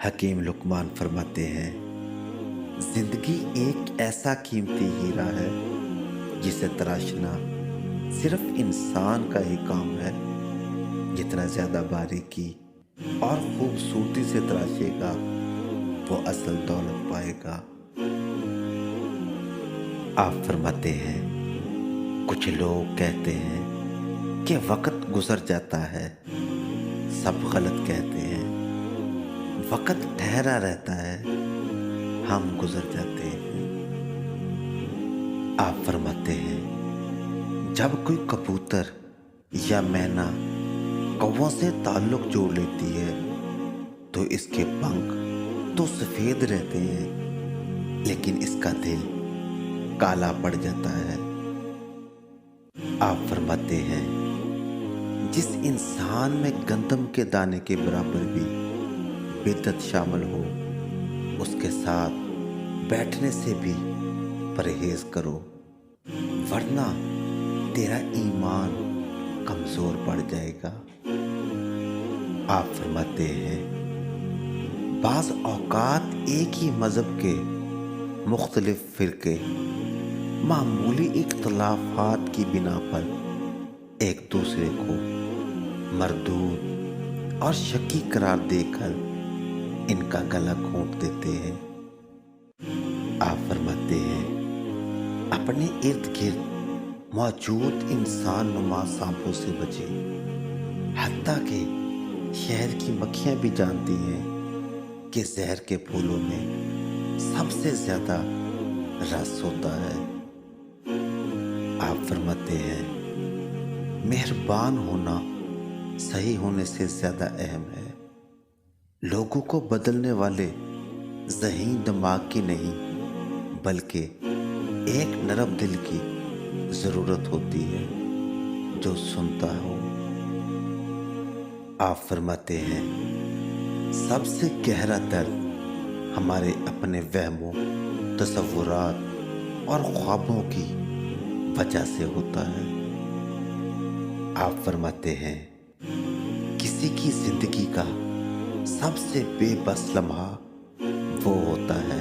حکیم لقمان فرماتے ہیں، زندگی ایک ایسا قیمتی ہیرا ہے جسے تراشنا صرف انسان کا ہی کام ہے۔ جتنا زیادہ باریکی اور خوبصورتی سے تراشے گا وہ اصل دولت پائے گا۔ آپ فرماتے ہیں، کچھ لوگ کہتے ہیں کہ وقت گزر جاتا ہے، سب غلط کہتے ہیں۔ وقت ٹھہرا رہتا ہے، ہم گزر جاتے ہیں۔ آپ فرماتے ہیں، جب کوئی کبوتر یا مینا کووں سے تعلق جوڑ لیتی ہے تو اس کے پنکھ تو سفید رہتے ہیں لیکن اس کا دل کالا پڑ جاتا ہے۔ آپ فرماتے ہیں، جس انسان میں گندم کے دانے کے برابر بھی بدعت شامل ہو اس کے ساتھ بیٹھنے سے بھی پرہیز کرو، ورنہ تیرا ایمان کمزور پڑ جائے گا۔ آپ فرماتے ہیں، بعض اوقات ایک ہی مذہب کے مختلف فرقے معمولی اختلافات کی بنا پر ایک دوسرے کو مردود اور شکی قرار دے کر ان کا گلا گھونٹ دیتے ہیں۔ آپ فرماتے ہیں، اپنے ارد گرد موجود انسان نما سانپوں سے بچے، حتیٰ کہ شہر کی مکھیاں بھی جانتی ہیں کہ زہر کے پھولوں میں سب سے زیادہ رس ہوتا ہے۔ آپ فرماتے ہیں، مہربان ہونا صحیح ہونے سے زیادہ اہم ہے۔ لوگوں کو بدلنے والے ذہین دماغ کی نہیں بلکہ ایک نرم دل کی ضرورت ہوتی ہے جو سنتا ہو۔ آپ فرماتے ہیں، سب سے گہرا درد ہمارے اپنے وہموں، تصورات اور خوابوں کی وجہ سے ہوتا ہے۔ آپ فرماتے ہیں، کسی کی زندگی کا سب سے بے بس لمحہ وہ ہوتا ہے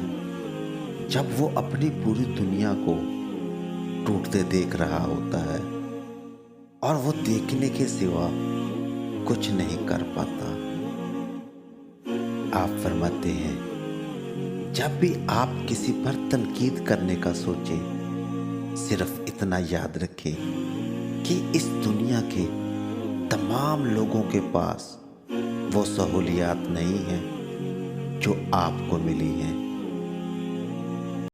جب وہ اپنی پوری دنیا کو ٹوٹتے دیکھ رہا ہوتا ہے اور وہ دیکھنے کے سوا کچھ نہیں کر پاتا۔ آپ فرماتے ہیں، جب بھی آپ کسی پر تنقید کرنے کا سوچیں، صرف اتنا یاد رکھیں کہ اس دنیا کے تمام لوگوں کے پاس وہ سہولیات نہیں ہیں جو آپ کو ملی ہیں۔